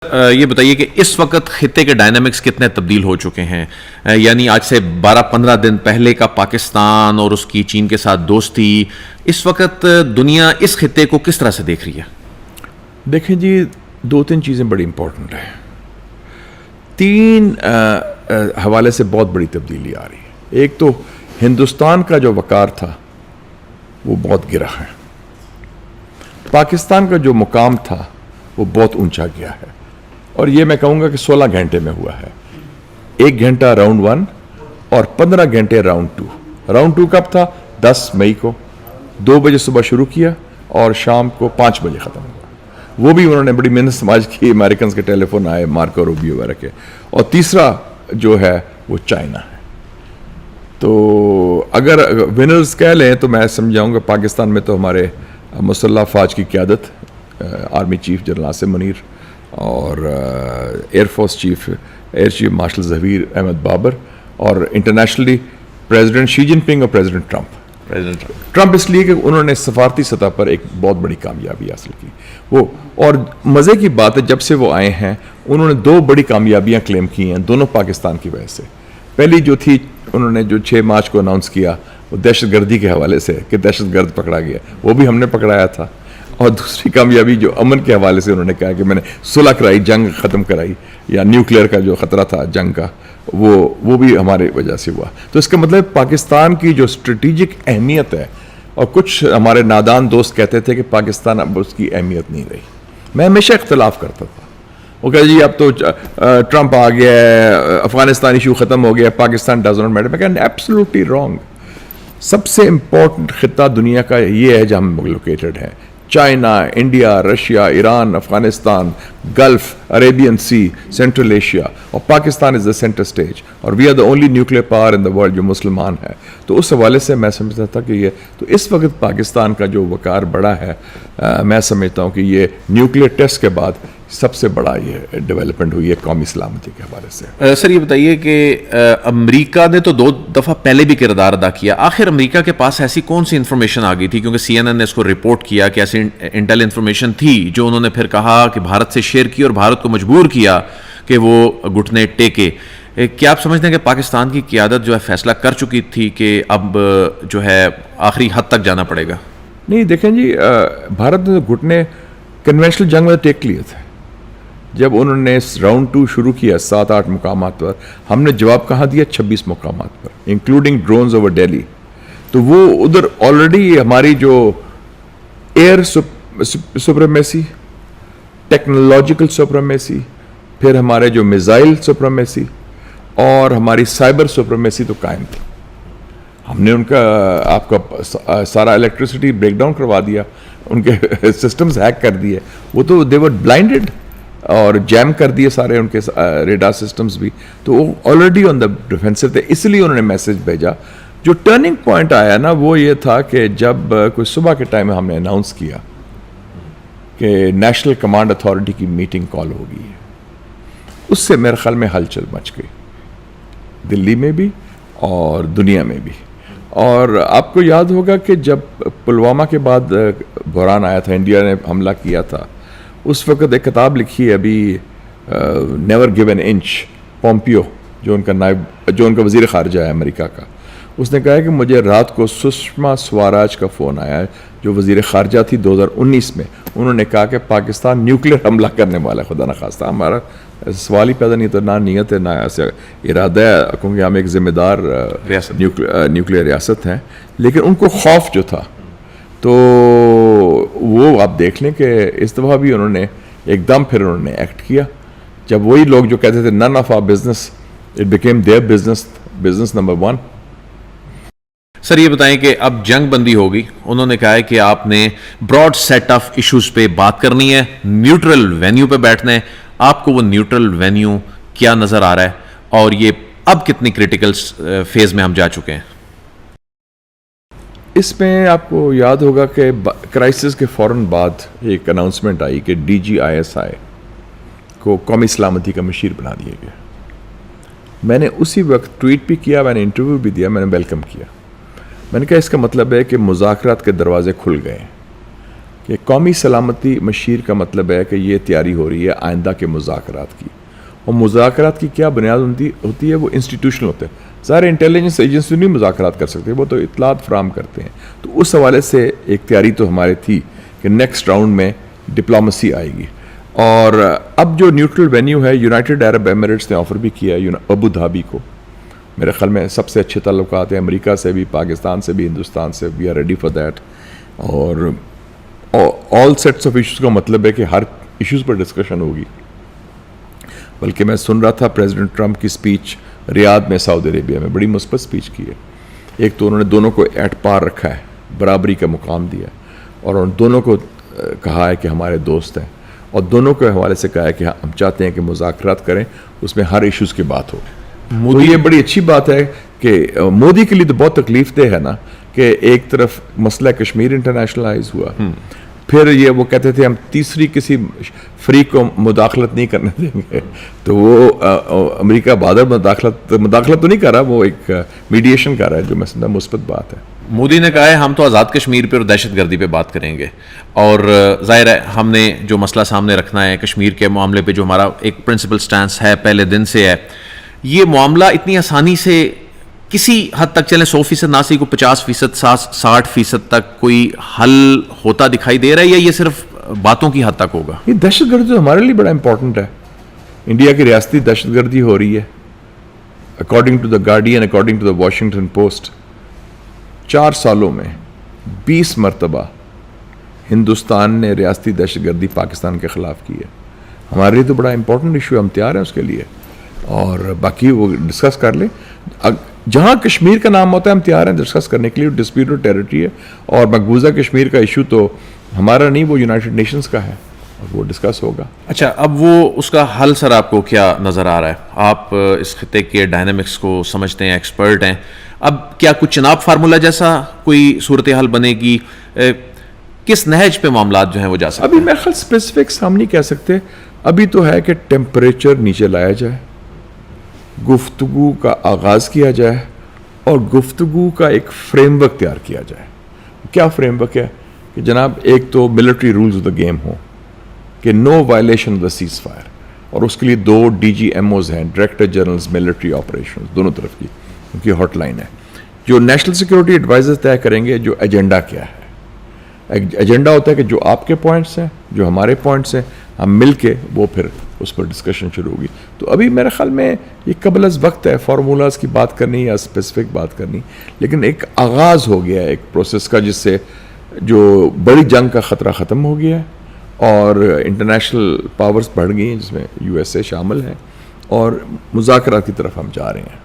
یہ بتائیے کہ اس وقت خطے کے ڈائنامکس کتنے تبدیل ہو چکے ہیں؟ یعنی آج سے 12-15 دن پہلے کا پاکستان اور اس کی چین کے ساتھ دوستی، اس وقت دنیا اس خطے کو کس طرح سے دیکھ رہی ہے؟ دیکھیں جی، 2-3 چیزیں بڑی امپورٹنٹ ہیں. 3 حوالے سے بہت بڑی تبدیلی آ رہی ہے. ایک تو ہندوستان کا جو وقار تھا وہ بہت گرا ہے. پاکستان کا جو مقام تھا وہ بہت اونچا گیا ہے، اور یہ میں کہوں گا کہ 16 گھنٹے میں ہوا ہے. 1 گھنٹہ راؤنڈ 1 اور 15 گھنٹے راؤنڈ 2. راؤنڈ 2 کب تھا؟ 10 مئی کو 2 بجے صبح شروع کیا اور شام کو 5 بجے ختم ہوا. وہ بھی انہوں نے بڑی محنت سماج کی، امریکنز کے ٹیلی فون آئے، مارکو روبیو وغیرہ کے. اور تیسرا جو ہے وہ چائنا ہے. تو اگر ونرز کہہ لیں تو میں سمجھاؤں گا پاکستان میں تو ہمارے مسلح افواج کی قیادت، army chief general Asim Munir اور air force chief air chief marshal Zaheer Ahmed Babar, اور انٹرنیشنلی پریزیڈنٹ شی جن پنگ اور پریزیڈنٹ ٹرمپ اس لیے کہ انہوں نے سفارتی سطح پر ایک بہت بڑی کامیابی حاصل کی. وہ اور مزے کی بات ہے، جب سے وہ آئے ہیں انہوں نے 2 بڑی کامیابیاں کلیم کی ہیں، دونوں پاکستان کی وجہ سے. پہلی جو تھی، انہوں نے جو 6 مارچ کو اناؤنس کیا وہ دہشت گردی کے حوالے سے کہ دہشت گرد پکڑا گیا، وہ بھی ہم نے پکڑایا تھا. اور دوسری کامیابی جو امن کے حوالے سے انہوں نے کہا کہ میں نے صلح کرائی، جنگ ختم کرائی، یا نیوکلیئر کا جو خطرہ تھا جنگ کا وہ بھی ہمارے وجہ سے ہوا. تو اس کا مطلب پاکستان کی جو اسٹریٹجک اہمیت ہے، اور کچھ ہمارے نادان دوست کہتے تھے کہ پاکستان اب اس کی اہمیت نہیں رہی. میں ہمیشہ اختلاف کرتا تھا. وہ کہا جی اب تو ٹرمپ آ گیا ہے، افغانستان ایشو ختم ہو گیا، پاکستان ڈز ناٹ میٹر. میں کہا ایبسولوٹلی رانگ. سب سے امپورٹنٹ خطہ دنیا کا یہ ہے جہاں ہم لوکیٹڈ ہیں. China, India, Russia, Iran, Afghanistan, Gulf, Arabian sea, central Asia, اور Pakistan is the centre stage, اور we are the only nuclear power in the world جو مسلمان ہے. تو اس حوالے سے میں سمجھتا تھا کہ یہ تو اس وقت پاکستان کا جو وقار بڑا ہے، میں سمجھتا ہوں کہ یہ نیوکلیئر ٹیسٹ کے بعد سب سے بڑا یہ ڈیولپمنٹ ہوئی ہے قومی سلامتی کے حوالے سے. سر یہ بتائیے کہ امریکہ نے تو 2 دفعہ پہلے بھی کردار ادا کیا، آخر امریکہ کے پاس ایسی کون سی انفارمیشن آ گئی تھی؟ کیونکہ CNN نے اس کو رپورٹ کیا کہ ایسی انٹیل انفارمیشن تھی جو انہوں نے پھر کہا کہ بھارت سے شیئر کی اور بھارت کو مجبور کیا کہ وہ گھٹنے ٹیکے. کیا آپ سمجھتے ہیں کہ پاکستان کی قیادت جو ہے فیصلہ کر چکی تھی کہ اب جو ہے آخری حد تک جانا پڑے گا؟ نہیں، دیکھیں جی، بھارت نے گھٹنے کنونشنل جنگ میں ٹیک لیے تھے. جب انہوں نے راؤنڈ 2 شروع کیا 7-8 مقامات پر، ہم نے جواب کہاں دیا؟ 26 مقامات پر، انکلوڈنگ ڈرونز اوور دہلی. تو وہ ادھر آلریڈی ہماری جو ایئر سپریمیسی، ٹیکنالوجیکل سپریمیسی، پھر ہمارے جو میزائل سپریمیسی اور ہماری سائبر سپریمیسی تو قائم تھی. ہم نے ان کا آپ کا سارا الیکٹریسٹی بریک ڈاؤن کروا دیا، ان کے سسٹمز ہیک کر دیے. وہ تو دے ور بلائنڈڈ اور جیم کر دیے سارے ان کے ریڈار سسٹمز بھی. تو وہ آلریڈی آن دا ڈیفینسو تھے، اس لیے انہوں نے میسج بھیجا. جو ٹرننگ پوائنٹ آیا نا وہ یہ تھا کہ جب کوئی صبح کے ٹائم میں ہم نے اناؤنس کیا کہ نیشنل کمانڈ اتھارٹی کی میٹنگ کال ہو گئی ہے. اس سے میرے خیال میں ہلچل مچ گئی دلی میں بھی اور دنیا میں بھی. اور آپ کو یاد ہوگا کہ جب پلوامہ کے بعد بحران آیا تھا، انڈیا نے حملہ کیا تھا، اس وقت ایک کتاب لکھی ہے ابھی، never give an inch, Pompeo جو ان کا نائب، جو ان کا وزیر خارجہ ہے امریکہ کا. اس نے کہا ہے کہ مجھے رات کو سشما سوراج کا فون آیا ہے جو وزیر خارجہ تھی 2019 میں. انہوں نے کہا کہ پاکستان نیوکلیئر حملہ کرنے والا ہے. خدا نخواستہ، ہمارا سوال ہی پیدا نہیں ہوتا، نہ نیت ہے نہ ایسا ارادہ ہے، کیونکہ ہم ایک ذمہ دار نیوکلیئر ریاست ہیں. لیکن ان کو خوف جو تھا، تو وہ آپ دیکھ لیں کہ اس دفعہ بھی انہوں نے ایک دم پھر انہوں نے ایکٹ کیا. جب وہی لوگ جو کہتے تھے none of our business, it became their business number 1. Sir یہ بتائیں کہ اب جنگ بندی ہوگی، انہوں نے کہا ہے کہ آپ نے براڈ سیٹ آف ایشوز پہ بات کرنی ہے، نیوٹرل وینیو پہ بیٹھنا ہے. آپ کو وہ نیوٹرل وینیو کیا نظر آ رہا ہے، اور یہ اب کتنی کریٹیکل فیز میں ہم جا چکے ہیں؟ اس میں آپ کو یاد ہوگا کہ کرائسس کے فوراً بعد ایک اناؤنسمنٹ آئی کہ DGISI کو قومی سلامتی کا مشیر بنا دیا گیا. میں نے اسی وقت ٹویٹ بھی کیا، میں نے انٹرویو بھی دیا، میں نے ویلکم کیا. میں نے کہا اس کا مطلب ہے کہ مذاکرات کے دروازے کھل گئے ہیں. کہ قومی سلامتی مشیر کا مطلب ہے کہ یہ تیاری ہو رہی ہے آئندہ کے مذاکرات کی، اور مذاکرات کی کیا بنیاد ہوتی ہے؟ وہ انسٹیٹیوشنل ہوتے ہیں. ظاہر انٹیلیجنس ایجنسی نہیں مذاکرات کر سکتے، وہ تو اطلاعات فراہم کرتے ہیں. تو اس حوالے سے ایک تیاری تو ہمارے تھی کہ نیکسٹ راؤنڈ میں ڈپلومسی آئے گی. اور اب جو نیوٹرل وینیو ہے، یونائٹڈ عرب ایمریٹس نے آفر بھی کیا ہے ابو دھابی کو. میرے خیال میں سب سے اچھے تعلقات ہیں امریکہ سے بھی، پاکستان سے بھی، ہندوستان سے. We are ready for that. اور آل سیٹس آف ایشوز کا مطلب ہے کہ ہر ایشوز پر ڈسکشن ہوگی. بلکہ میں سن رہا تھا پریزیڈنٹ ٹرمپ کی سپیچ ریاض میں سعودی عربیہ میں، بڑی مثبت سپیچ کی ہے. ایک تو انہوں نے دونوں کو ایٹ پار رکھا ہے، برابری کا مقام دیا ہے، اور ان دونوں کو کہا ہے کہ ہمارے دوست ہیں، اور دونوں کے حوالے سے کہا ہے کہ ہم چاہتے ہیں کہ مذاکرات کریں، اس میں ہر ایشوز کی بات ہو. تو یہ بڑی اچھی بات ہے کہ مودی کے لیے تو بہت تکلیف دہ ہے نا کہ ایک طرف مسئلہ کشمیر انٹرنیشنلائز ہوا، پھر یہ وہ کہتے تھے ہم تیسری کسی فریق کو مداخلت نہیں کرنے دیں گے. تو وہ امریکہ بادر مداخلت تو نہیں کر رہا، وہ ایک میڈیشن کر رہا ہے، جو میں سمجھتا مثبت بات ہے. مودی نے کہا ہے ہم تو آزاد کشمیر پہ اور دہشت گردی پہ بات کریں گے، اور ظاہر ہے ہم نے جو مسئلہ سامنے رکھنا ہے کشمیر کے معاملے پہ، جو ہمارا ایک پرنسپل سٹانس ہے پہلے دن سے ہے. یہ معاملہ اتنی آسانی سے کسی حد تک چلیں 100% نہ صحیح کو 50%، 60% تک کوئی حل ہوتا دکھائی دے رہا ہے، یا یہ صرف باتوں کی حد تک ہوگا؟ یہ دہشت گردی تو ہمارے لیے بڑا امپورٹنٹ ہے. انڈیا کی ریاستی دہشت گردی ہو رہی ہے. According to the Guardian, according to the Washington Post, 4 سالوں میں 20 مرتبہ ہندوستان نے ریاستی دہشت گردی پاکستان کے خلاف کی ہے. ہمارے لیے تو بڑا امپورٹنٹ ایشو ہے، ہم تیار ہیں اس کے لیے. اور باقی وہ ڈسکس کر لیں. جہاں کشمیر کا نام ہوتا ہے ہم تیار ہیں ڈسکس کرنے کے لیے. ڈسپیوٹڈ ٹیریٹری ہے، اور مقبوضہ کشمیر کا ایشو تو ہمارا نہیں، وہ یونائٹڈ نیشنز کا ہے، اور وہ ڈسکس ہوگا. اچھا، اب وہ اس کا حل سر آپ کو کیا نظر آ رہا ہے؟ آپ اس خطے کے ڈائنامکس کو سمجھتے ہیں، ایکسپرٹ ہیں. اب کیا کچھ چناب فارمولا جیسا کوئی صورتحال بنے گی؟ کس نہج پہ معاملات جو ہیں وہ جا سکتے ہیں؟ ابھی میرے خیال اسپیسیفکس ہم نہیں کہہ سکتے. ابھی تو ہے کہ ٹیمپریچر نیچے لایا جائے، گفتگو کا آغاز کیا جائے، اور گفتگو کا ایک فریم ورک تیار کیا جائے. کیا فریم ورک ہے؟ کہ جناب ایک تو military rules of the game ہو کہ no violation of the ceasefire, اور اس کے لیے 2 DGMOs ہیں، ڈائریکٹر جنرلز ملٹری آپریشنز، دونوں طرف کی ان کی ہاٹ لائن ہے. جو نیشنل سیکورٹی ایڈوائزر طے کریں گے جو ایجنڈا کیا ہے. ایجنڈا ہوتا ہے کہ جو آپ کے پوائنٹس ہیں، جو ہمارے پوائنٹس ہیں، ہم مل کے وہ پھر اس پر ڈسکشن شروع ہوگی. تو ابھی میرے خیال میں یہ قبل از وقت ہے فارمولاز کی بات کرنی یا اسپیسیفک بات کرنی، لیکن ایک آغاز ہو گیا ہے ایک پروسیس کا، جس سے جو بڑی جنگ کا خطرہ ختم ہو گیا ہے، اور انٹرنیشنل پاورز بڑھ گئی ہیں جس میں USA شامل ہیں، اور مذاکرات کی طرف ہم جا رہے ہیں.